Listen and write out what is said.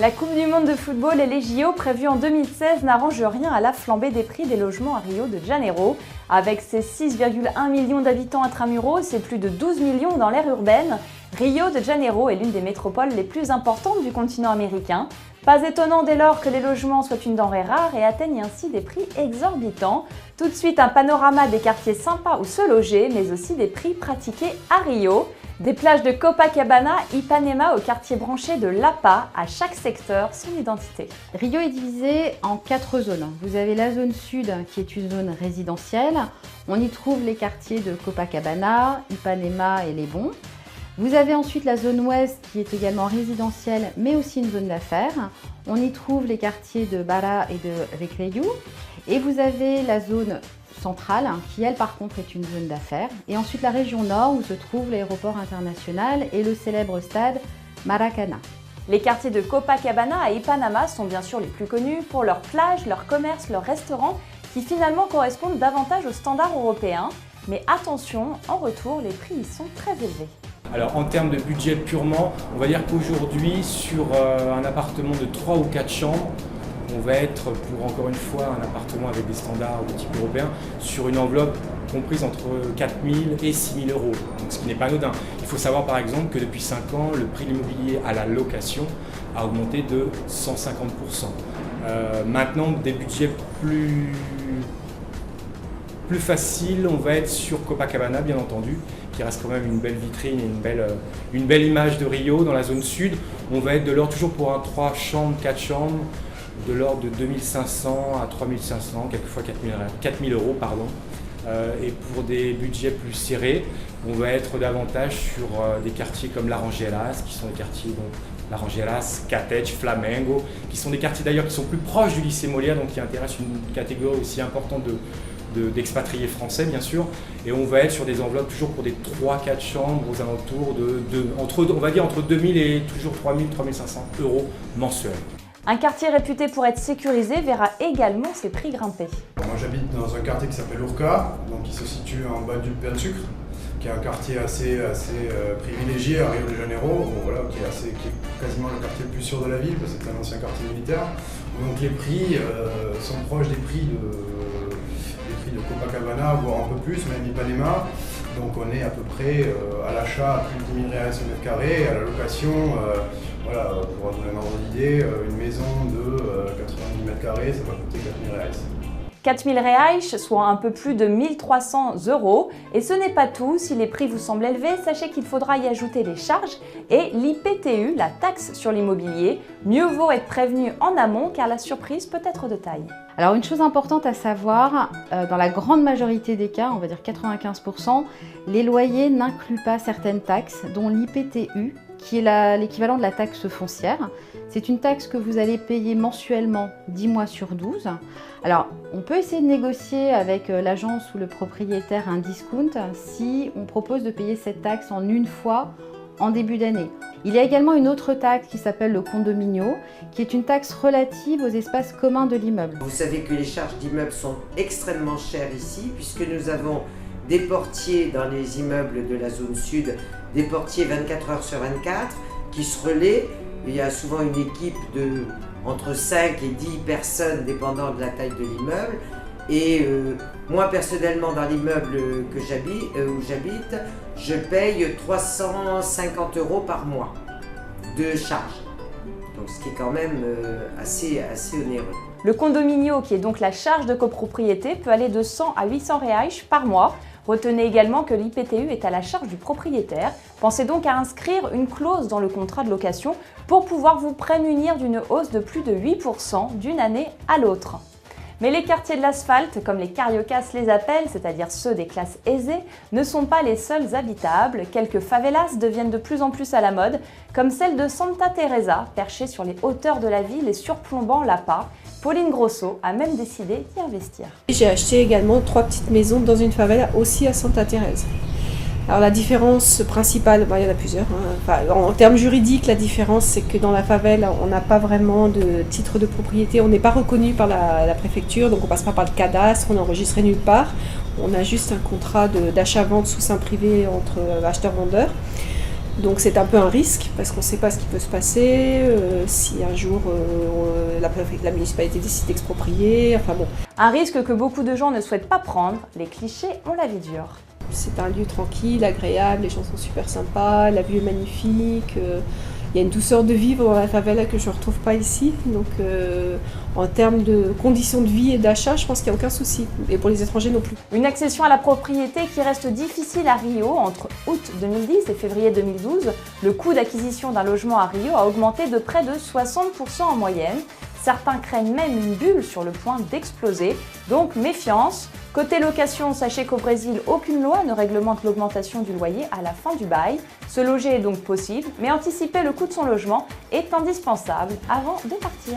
La Coupe du Monde de football et les JO prévus en 2016 n'arrangent rien à la flambée des prix des logements à Rio de Janeiro. Avec ses 6,1 millions d'habitants intramuros et plus de 12 millions dans l'aire urbaine, Rio de Janeiro est l'une des métropoles les plus importantes du continent américain. Pas étonnant dès lors que les logements soient une denrée rare et atteignent ainsi des prix exorbitants. Tout de suite un panorama des quartiers sympas où se loger, mais aussi des prix pratiqués à Rio. Des plages de Copacabana, Ipanema au quartier branché de Lapa, à chaque secteur son identité. Rio est divisé en 4 zones. Vous avez la zone sud qui est une zone résidentielle. On y trouve les quartiers de Copacabana, Ipanema et Les Bons. Vous avez ensuite la zone ouest qui est également résidentielle mais aussi une zone d'affaires. On y trouve les quartiers de Barra et de Recreio. Et vous avez la zone centrale qui elle par contre est une zone d'affaires. Et ensuite la région nord où se trouve l'aéroport international et le célèbre stade Maracana. Les quartiers de Copacabana et Ipanema sont bien sûr les plus connus pour leurs plages, leurs commerces, leurs restaurants qui finalement correspondent davantage aux standards européens. Mais attention, en retour, les prix y sont très élevés. Alors en termes de budget purement, on va dire qu'aujourd'hui sur un appartement de 3 ou 4 chambres, on va être pour encore une fois un appartement avec des standards de type européen sur une enveloppe comprise entre 4 000 et 6 000 euros, donc ce qui n'est pas anodin. Il faut savoir par exemple que depuis 5 ans, le prix de l'immobilier à la location a augmenté de 150%. Maintenant, des budgets plus faciles, on va être sur Copacabana bien entendu, qui reste quand même une belle vitrine et une belle image de Rio dans la zone sud. On va être de l'ordre toujours pour un 3 chambres, 4 chambres, de l'ordre de 2500 à 3500, quelquefois 4000 euros. Et pour des budgets plus serrés, on va être davantage sur des quartiers comme Laranjeiras, qui sont des quartiers Laranjeiras, Catete, Flamengo, qui sont des quartiers d'ailleurs qui sont plus proches du lycée Molière, donc qui intéressent une catégorie aussi importante d'expatriés français bien sûr, et on va être sur des enveloppes toujours pour des 3-4 chambres aux alentours on va dire entre 2000 et toujours 3000, 3500 euros mensuels. Un quartier réputé pour être sécurisé verra également ses prix grimper. Moi j'habite dans un quartier qui s'appelle Urca, donc qui se situe en bas du Père de Sucre, qui est un quartier assez privilégié à Rio de Janeiro, qui est quasiment le quartier le plus sûr de la ville, parce que c'est un ancien quartier militaire. Donc les prix sont proches des prix de Copacabana, voire un peu plus, même Ipanema. Donc on est à peu près à l'achat à plus de 10 000 reais au mètre carré, à la location, pour donner un ordre d'idée, une maison de 90 mètres carrés, ça va coûter 4 000 reais. 4 000 reais, soit un peu plus de 1 300 euros. Et ce n'est pas tout, si les prix vous semblent élevés, sachez qu'il faudra y ajouter les charges et l'IPTU, la taxe sur l'immobilier. Mieux vaut être prévenu en amont car la surprise peut être de taille. Alors une chose importante à savoir, dans la grande majorité des cas, on va dire 95%, les loyers n'incluent pas certaines taxes, dont l'IPTU, qui est l'équivalent de la taxe foncière. C'est une taxe que vous allez payer mensuellement 10 mois sur 12. Alors, on peut essayer de négocier avec l'agence ou le propriétaire un discount si on propose de payer cette taxe en une fois en début d'année. Il y a également une autre taxe qui s'appelle le condominio, qui est une taxe relative aux espaces communs de l'immeuble. Vous savez que les charges d'immeubles sont extrêmement chères ici, puisque nous avons des portiers dans les immeubles de la zone sud, des portiers 24 heures sur 24 qui se relaient. Il y a souvent une équipe de entre 5 et 10 personnes dépendant de la taille de l'immeuble. Et moi personnellement dans l'immeuble où j'habite, je paye 350 euros par mois de charges. Donc ce qui est quand même assez onéreux. Le condominio, qui est donc la charge de copropriété, peut aller de 100 à 800 reais par mois. Retenez également que l'IPTU est à la charge du propriétaire. Pensez donc à inscrire une clause dans le contrat de location pour pouvoir vous prémunir d'une hausse de plus de 8% d'une année à l'autre. Mais les quartiers de l'asphalte, comme les cariocas les appellent, c'est-à-dire ceux des classes aisées, ne sont pas les seuls habitables. Quelques favelas deviennent de plus en plus à la mode, comme celle de Santa Teresa, perchée sur les hauteurs de la ville et surplombant Lapa. Pauline Grosso a même décidé d'y investir. J'ai acheté également 3 petites maisons dans une favela aussi à Santa Teresa. Alors la différence principale, il y en a plusieurs. En termes juridiques, la différence c'est que dans la favela, on n'a pas vraiment de titre de propriété, on n'est pas reconnu par la préfecture, donc on passe pas par le cadastre, on est enregistré nulle part. On a juste un contrat d'achat-vente sous seing privé entre acheteurs-vendeurs. Donc c'est un peu un risque parce qu'on ne sait pas ce qui peut se passer, si un jour la municipalité décide d'exproprier, enfin bon. Un risque que beaucoup de gens ne souhaitent pas prendre, les clichés ont la vie dure. C'est un lieu tranquille, agréable, les gens sont super sympas, la vue est magnifique. Il y a une douceur de vivre dans la favela que je ne retrouve pas ici. Donc en termes de conditions de vie et d'achat, je pense qu'il n'y a aucun souci. Et pour les étrangers non plus. Une accession à la propriété qui reste difficile à Rio. Entre août 2010 et février 2012, le coût d'acquisition d'un logement à Rio a augmenté de près de 60% en moyenne. Certains craignent même une bulle sur le point d'exploser. Donc méfiance. Côté location, sachez qu'au Brésil, aucune loi ne réglemente l'augmentation du loyer à la fin du bail. Se loger est donc possible, mais anticiper le coût de son logement est indispensable avant de partir.